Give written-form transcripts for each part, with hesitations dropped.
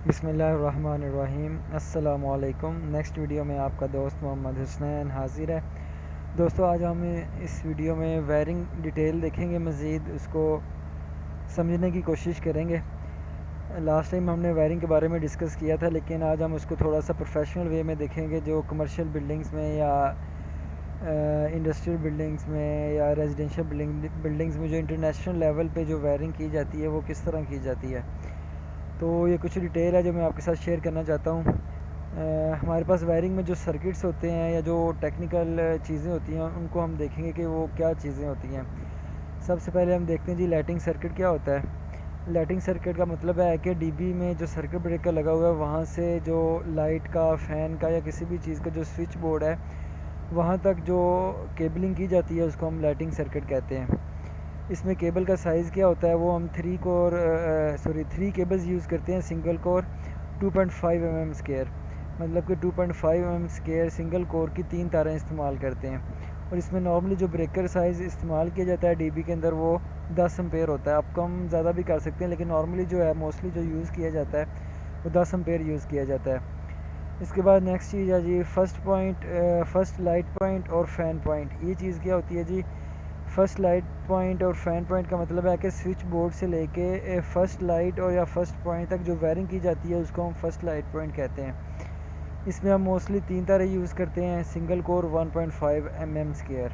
बिस्मिल्लाहिर्रहमानिर्रहीम। अस्सलामुअलैकुम। Next video में आपका दोस्त मोहम्मद हुसनैन हाजिर है। दोस्तों, आज हम इस वीडियो में वायरिंग डिटेल देखेंगे, मज़ीद उसको समझने की कोशिश करेंगे। लास्ट टाइम हमने वायरिंग के बारे में डिस्कस किया था, लेकिन आज हम उसको थोड़ा सा प्रोफेशनल वे में देखेंगे, जो कमर्शियल बिल्डिंग्स में या इंडस्ट्रियल बिल्डिंग्स में या रेजिडेंशियल बिल्डिंग्स में जो इंटरनेशनल लेवल पे जो वायरिंग की जाती है वो किस तरह की जाती है। तो ये कुछ डिटेल है जो मैं आपके साथ शेयर करना चाहता हूँ। हमारे पास वायरिंग में जो सर्किट्स होते हैं या जो टेक्निकल चीज़ें होती हैं उनको हम देखेंगे कि वो क्या चीज़ें होती हैं। सबसे पहले हम देखते हैं जी, लाइटिंग सर्किट क्या होता है। लाइटिंग सर्किट का मतलब है कि डीबी में जो सर्किट ब्रेकर लगा हुआ है वहाँ से जो लाइट का, फ़ैन का या किसी भी चीज़ का जो स्विच बोर्ड है वहाँ तक जो केबलिंग की जाती है उसको हम लाइटिंग सर्किट कहते हैं। इसमें केबल का साइज़ क्या होता है, वो हम थ्री केबल्स यूज़ करते हैं, सिंगल कोर 2.5 mm स्क्वायर, मतलब कि 2.5 mm स्क्वायर सिंगल कोर की 3 तारें इस्तेमाल करते हैं। और इसमें नॉर्मली जो ब्रेकर साइज़ इस्तेमाल किया जाता है डीबी के अंदर वो 10 एम्पेयर होता है। आप कम ज़्यादा भी कर सकते हैं, लेकिन नॉर्मली जो है मोस्टली जो यूज़ किया जाता है वो 10 एम्पेयर यूज़ किया जाता है। इसके बाद नेक्स्ट चीज़ है जी, फर्स्ट लाइट पॉइंट और फ़ैन पॉइंट। ये चीज़ क्या होती है जी, फर्स्ट लाइट पॉइंट और फ़ैन पॉइंट का मतलब है कि स्विच बोर्ड से लेके फर्स्ट लाइट और या फर्स्ट पॉइंट तक जो वायरिंग की जाती है उसको हम फर्स्ट लाइट पॉइंट कहते हैं। इसमें हम मोस्टली 3 तारें यूज़ करते हैं, सिंगल कोर 1.5 mm स्क्वायर।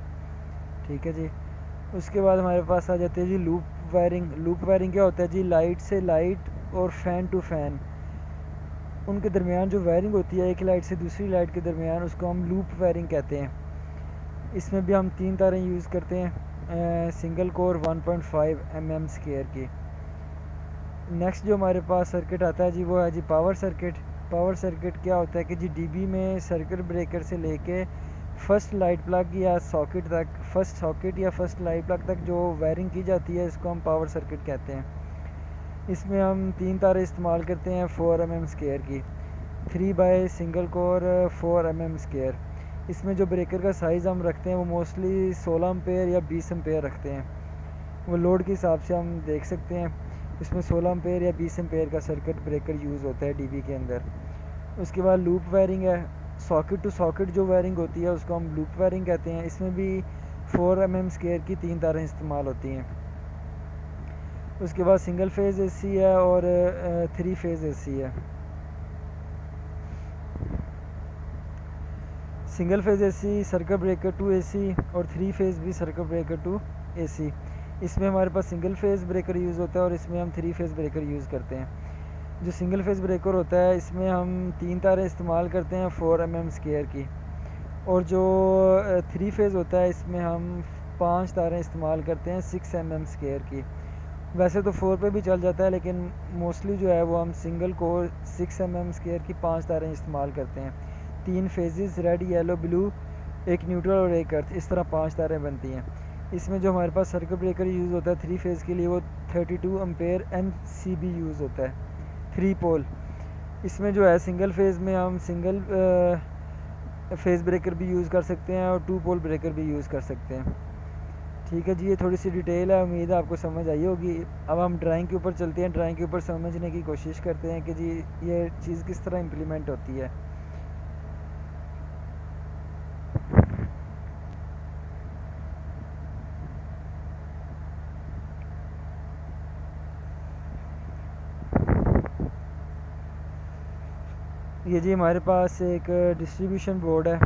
ठीक है जी। उसके बाद हमारे पास आ जाती है जी लूप वायरिंग। लूप वायरिंग क्या होता है जी, लाइट से लाइट और फ़ैन टू फ़ैन उनके दरमियान जो वायरिंग होती है एक लाइट से दूसरी लाइट के दरमियान, उसको हम लूप वायरिंग कहते हैं। इसमें भी हम 3 तारें यूज़ करते हैं, सिंगल कोर 1.5 mm स्क्वायर की। नेक्स्ट जो हमारे पास सर्किट आता है जी वो है जी पावर सर्किट। पावर सर्किट क्या होता है कि जी डीबी में सर्किट ब्रेकर से लेके फर्स्ट लाइट प्लग या सॉकेट तक, फर्स्ट सॉकेट या फर्स्ट लाइट प्लग तक जो वायरिंग की जाती है इसको हम पावर सर्किट कहते हैं। इसमें हम 3 तारें इस्तेमाल करते हैं 4 mm स्क्वायर की, 3 by single core 4 mm square. इसमें जो ब्रेकर का साइज़ हम रखते हैं वो मोस्टली 16 एम्पेयर या 20 एम्पेयर रखते हैं। वो लोड के हिसाब से हम देख सकते हैं। इसमें 16 एम्पेयर या 20 एम्पेयर का सर्किट ब्रेकर यूज़ होता है डीबी के अंदर। उसके बाद लूप वायरिंग है। सॉकेट टू सॉकेट जो वायरिंग होती है उसको हम लूप वायरिंग कहते हैं। इसमें भी 4 mm स्क्वायर की 3 तारें इस्तेमाल होती हैं। उसके बाद सिंगल फेज़ एसी है और 3 फेज़ एसी है। Single phase AC circuit breaker two AC और 3 फेज़ भी सर्किट ब्रेकर टू एसी। इसमें हमारे पास सिंगल फेज़ ब्रेकर यूज़ होता है और इसमें हम 3 फेज़ ब्रेकर यूज़ करते हैं। जो सिंगल फेज़ ब्रेकर होता है इसमें हम 3 तारें इस्तेमाल करते हैं 4 mm स्क्वायर की, और जो 3 फेज़ होता है इसमें हम 5 तारें इस्तेमाल करते हैं 6 mm स्क्वायर की। वैसे तो 4 पे भी चल जाता है, लेकिन मोस्टली जो है वो हम सिंगल कोर 6 mm स्क्वायर की 5 तारें इस्तेमाल करते हैं। 3 फेजेस, रेड येलो ब्लू, एक न्यूट्रल और एक अर्थ, इस तरह 5 तारें बनती हैं। इसमें जो हमारे पास सर्किट ब्रेकर यूज़ होता है 3 फेज़ के लिए वो 32 एम्पेयर NCB यूज़ होता है, 3 पोल। इसमें जो है सिंगल फेज़ में हम सिंगल फेज़ ब्रेकर भी यूज़ कर सकते हैं और 2 पोल ब्रेकर भी यूज़ कर सकते हैं। ठीक है जी, ये थोड़ी सी डिटेल है, उम्मीद है आपको समझ आई होगी। अब हम ड्राइंग के ऊपर चलते हैं, ड्राइंग के ऊपर समझने की कोशिश करते हैं कि जी ये चीज़ किस तरह इम्प्लीमेंट होती है। ये जी हमारे पास एक डिस्ट्रीब्यूशन बोर्ड है।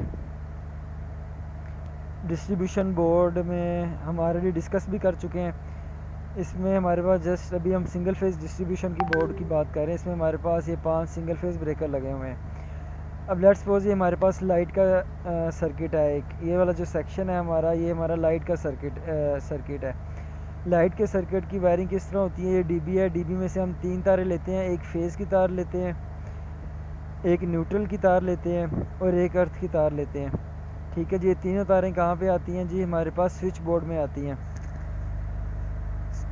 डिस्ट्रीब्यूशन बोर्ड में हम ऑलरेडी डिस्कस भी कर चुके हैं। इसमें हमारे पास जस्ट अभी हम सिंगल फेज़ डिस्ट्रीब्यूशन की बोर्ड की बात कर रहे हैं। इसमें हमारे पास ये 5 सिंगल फेज़ ब्रेकर लगे हुए हैं। अब लेट्स सपोज ये हमारे पास लाइट का सर्किट है। एक ये वाला जो सेक्शन है हमारा, ये हमारा लाइट का सर्किट है। लाइट के सर्किट की वायरिंग किस तरह होती है, ये डीबी है। डीबी में से हम 3 तारें लेते हैं, एक फेज़ की तार लेते हैं, एक न्यूट्रल की तार लेते हैं और एक अर्थ की तार लेते हैं। ठीक है जी। ये तीनों तारें कहाँ पे आती हैं जी, हमारे पास स्विच बोर्ड में आती हैं।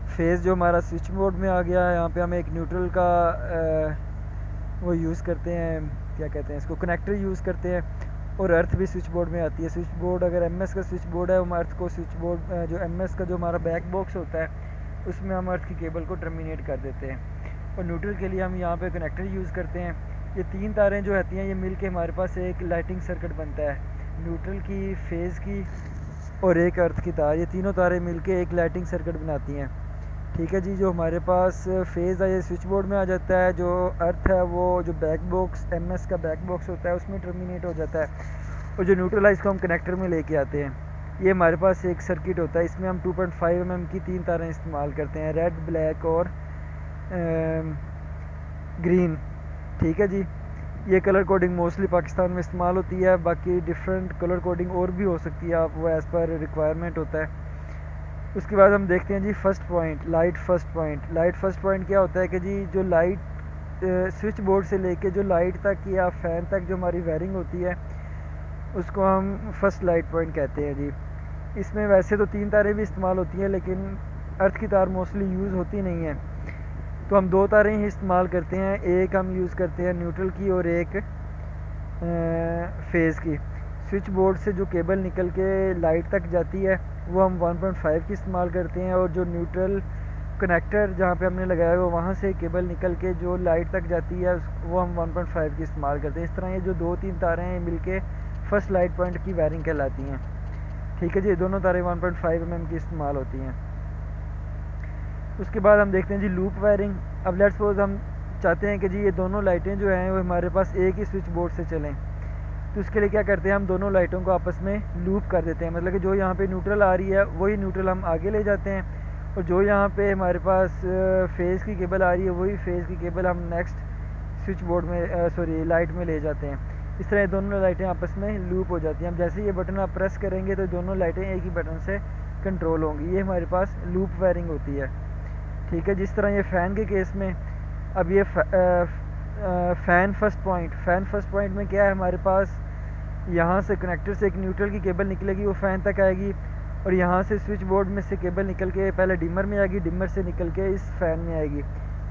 फेज़ जो हमारा स्विच बोर्ड में आ गया है, यहाँ पे हम एक न्यूट्रल का वो यूज़ करते हैं, क्या कहते हैं इसको, कनेक्टर यूज़ करते हैं। और अर्थ भी स्विच बोर्ड में आती है। स्विच बोर्ड अगर एमएस का स्विच बोर्ड है, हम अर्थ को स्विच बोर्ड जो एमएस का जो हमारा बैक बॉक्स होता है उसमें हम अर्थ की केबल को टर्मिनेट कर देते हैं। और न्यूट्रल के लिए हम यहाँ पे कनेक्टर यूज़ करते हैं। ये 3 तारें जो आती हैं ये मिल के हमारे पास एक लाइटिंग सर्किट बनता है, न्यूट्रल की, फेज़ की और एक अर्थ की तार। ये तीनों तारें मिल के एक लाइटिंग सर्किट बनाती हैं। ठीक है जी। जो हमारे पास फेज़ है ये स्विच बोर्ड में आ जाता है, जो अर्थ है वो जो बैक बॉक्स MS का बैक बॉक्स होता है उसमें टर्मिनेट हो जाता है, और जो न्यूट्रल है इसको हम कनेक्टर में लेके आते हैं। ये हमारे पास एक सर्किट होता है, इसमें हम 2.5 mm की 3 तारें इस्तेमाल करते हैं, रेड, ब्लैक और ग्रीन। ठीक है जी। ये कलर कोडिंग मोस्टली पाकिस्तान में इस्तेमाल होती है, बाकी डिफरेंट कलर कोडिंग और भी हो सकती है, आप वो एज़ पर रिक्वायरमेंट होता है। उसके बाद हम देखते हैं जी first point, light first point. Light first point क्या होता है कि जी जो लाइट स्विच बोर्ड से लेके जो लाइट तक या फ़ैन तक जो हमारी वायरिंग होती है उसको हम फर्स्ट लाइट पॉइंट कहते हैं जी। इसमें वैसे तो 3 तारें भी इस्तेमाल होती हैं, लेकिन अर्थ की तार मोस्टली यूज़ होती नहीं है, तो हम 2 तारें ही इस्तेमाल करते हैं। एक हम यूज़ करते हैं न्यूट्रल की और एक फेज़ की। स्विच बोर्ड से जो केबल निकल के लाइट तक जाती है वो हम 1.5 की इस्तेमाल करते हैं, और जो न्यूट्रल कनेक्टर जहाँ पे हमने लगाया है वहाँ से केबल निकल के जो लाइट तक जाती है वो हम 1.5 की इस्तेमाल करते हैं। इस तरह ये जो 2-3 तारें हैं मिलके फर्स्ट लाइट पॉइंट की वायरिंग कहलाती हैं। ठीक है जी। दोनों तारें 1.5 mm की इस्तेमाल होती हैं। उसके बाद हम देखते हैं जी लूप वायरिंग। अब लेट्स सपोज हम चाहते हैं कि जी ये दोनों लाइटें जो हैं वो हमारे पास एक ही स्विच बोर्ड से चलें, तो उसके लिए क्या करते हैं, हम दोनों लाइटों को आपस में लूप कर देते हैं। मतलब कि जो यहाँ पे न्यूट्रल आ रही है वही न्यूट्रल हम आगे ले जाते हैं, और जो यहाँ पे हमारे पास फेज़ की केबल आ रही है वही फेज़ की केबल हम नेक्स्ट स्विच बोर्ड में लाइट में ले जाते हैं। इस तरह दोनों लाइटें आपस में लूप हो जाती हैं। अब जैसे ये बटन आप प्रेस करेंगे तो दोनों लाइटें एक ही बटन से कंट्रोल होंगी। ये हमारे पास लूप वायरिंग होती है। ठीक है। जिस तरह ये फ़ैन के केस में, अब ये फ़ैन फर्स्ट पॉइंट में क्या है, हमारे पास यहाँ से कनेक्टर से एक न्यूट्रल की केबल निकलेगी, वो फ़ैन तक आएगी, और यहाँ से स्विच बोर्ड में से केबल निकल के पहले डिमर में आएगी, डिमर से निकल के इस फ़ैन में आएगी।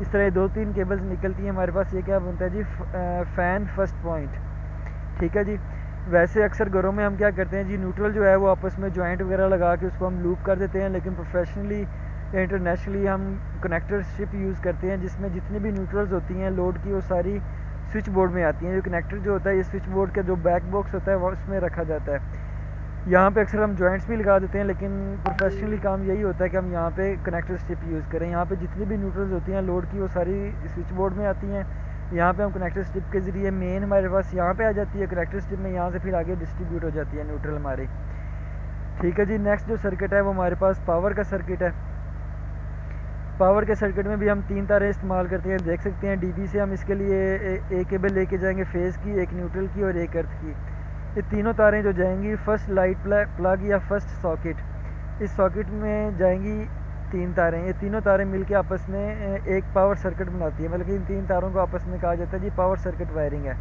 इस तरह 2-3 केबल्स निकलती हैं हमारे पास। ये क्या बनता है जी, फ़ैन फर्स्ट पॉइंट। ठीक है जी। वैसे अक्सर घरों में हम क्या करते हैं जी, न्यूट्रल जो है वो आपस में जॉइंट वगैरह लगा के उसको हम लूप कर देते हैं, लेकिन प्रोफेशनली या इंटरनेशनली हम कनेक्टर स्ट्रिप यूज़ करते हैं, जिसमें जितनी भी न्यूट्रल्स होती हैं लोड की वो सारी स्विच बोर्ड में आती हैं। जो कनेक्टर जो होता है ये स्विच बोर्ड का जो बैक बॉक्स होता है वो उसमें रखा जाता है। यहाँ पे अक्सर हम जॉइंट्स भी लगा देते हैं, लेकिन प्रोफेशनली काम यही होता है कि हम यहाँ पे कनेक्टर स्ट्रिप यूज़ करें। यहाँ पे जितनी भी न्यूट्रल्स होती हैं लोड की वो सारी स्विच बोर्ड में आती हैं। यहाँ पे हम कनेक्टर स्ट्रिप के ज़रिए मेन हमारे पास यहाँ पे आ जाती है कनेक्टर स्ट्रिप में, यहाँ से फिर आगे डिस्ट्रीब्यूट हो जाती है न्यूट्रल हमारी। ठीक है जी। नेक्स्ट जो सर्किट है वो हमारे पास पावर का सर्किट है। पावर के सर्किट में भी हम 3 तारें इस्तेमाल करते हैं। देख सकते हैं DB से हम इसके लिए एक केबल लेके जाएंगे फेज़ की, एक न्यूट्रल की और एक अर्थ की। ये तीनों तारें जो जाएंगी फर्स्ट लाइट प्लग या फर्स्ट सॉकेट, इस सॉकेट में जाएंगी 3 तारें। ये तीनों तारें मिलके आपस में एक पावर सर्किट बनाती है। मतलब कि इन 3 तारों को आपस में कहा जाता है जी पावर सर्किट वायरिंग है।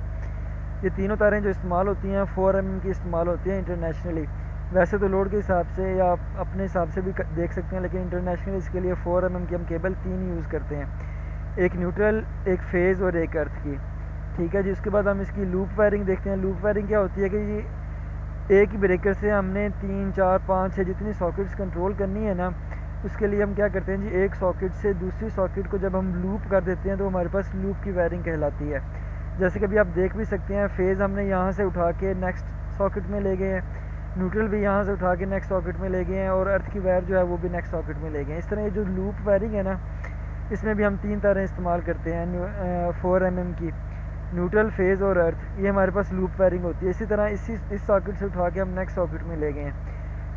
ये तीनों तारें जो इस्तेमाल होती हैं 4 mm की इस्तेमाल होती हैं इंटरनेशनली। वैसे तो लोड के हिसाब से या अपने हिसाब से भी देख सकते हैं, लेकिन इंटरनेशनली इसके लिए 4 mm की हम केबल 3 यूज़ करते हैं, एक न्यूट्रल, एक फेज़ और एक अर्थ की। ठीक है जी। उसके बाद हम इसकी लूप वायरिंग देखते हैं। लूप वायरिंग क्या होती है कि जी एक ही ब्रेकर से हमने 3, 4, 5, 6 जितनी सॉकेट्स कंट्रोल करनी है ना, उसके लिए हम क्या करते हैं जी, एक सॉकेट से दूसरी सॉकेट को जब हम लूप कर देते हैं तो हमारे पास लूप की वायरिंग कहलाती है। जैसे कि अभी आप देख भी सकते हैं, फेज़ हमने यहाँ से उठा के नेक्स्ट सॉकेट में ले गए हैं, न्यूट्रल भी यहाँ से उठा के नेक्स्ट सॉकेट में ले गए हैं, और अर्थ की वायर जो है वो भी नेक्स्ट सॉकेट में ले गए हैं। इस तरह ये जो लूप वायरिंग है ना, इसमें भी हम 3 तारें इस्तेमाल करते हैं 4 mm की, न्यूट्रल, फेज़ और अर्थ। ये हमारे पास लूप वायरिंग होती है। इसी तरह इस सॉकेट से उठा के हम नेक्स्ट सॉकेट में ले गए हैं,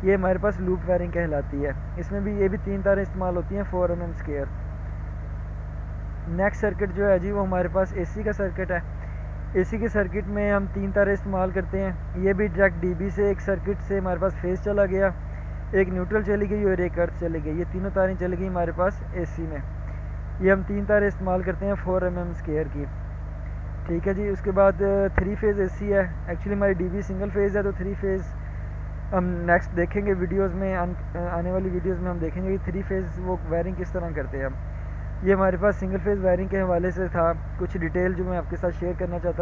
ये हमारे पास लूप वायरिंग कहलाती है। इसमें भी ये भी 3 तारें इस्तेमाल होती हैं 4 mm स्क्वायर। नेक्स्ट सर्किट जो है जी वो हमारे पास AC का सर्किट है। AC के सर्किट में हम 3 तारें इस्तेमाल करते हैं। ये भी डायरेक्ट DB से एक सर्किट से हमारे पास फेज़ चला गया, एक न्यूट्रल चली गई और एक अर्थ चली गई। ये तीनों तारें चली गई हमारे पास AC में। ये हम 3 तारें इस्तेमाल करते हैं 4 mm स्क्वायर की। ठीक है जी। उसके बाद 3 फेज़ AC है। एक्चुअली हमारी DB सिंगल फेज़ है, तो 3 फेज़ हम नेक्स्ट देखेंगे वीडियोस में, आने वाली वीडियोस में हम देखेंगे कि 3 फेज़ वो वायरिंग किस तरह करते हैं हम। ये हमारे पास सिंगल फेज़ वायरिंग के हवाले से था कुछ डिटेल जो मैं आपके साथ शेयर करना चाहता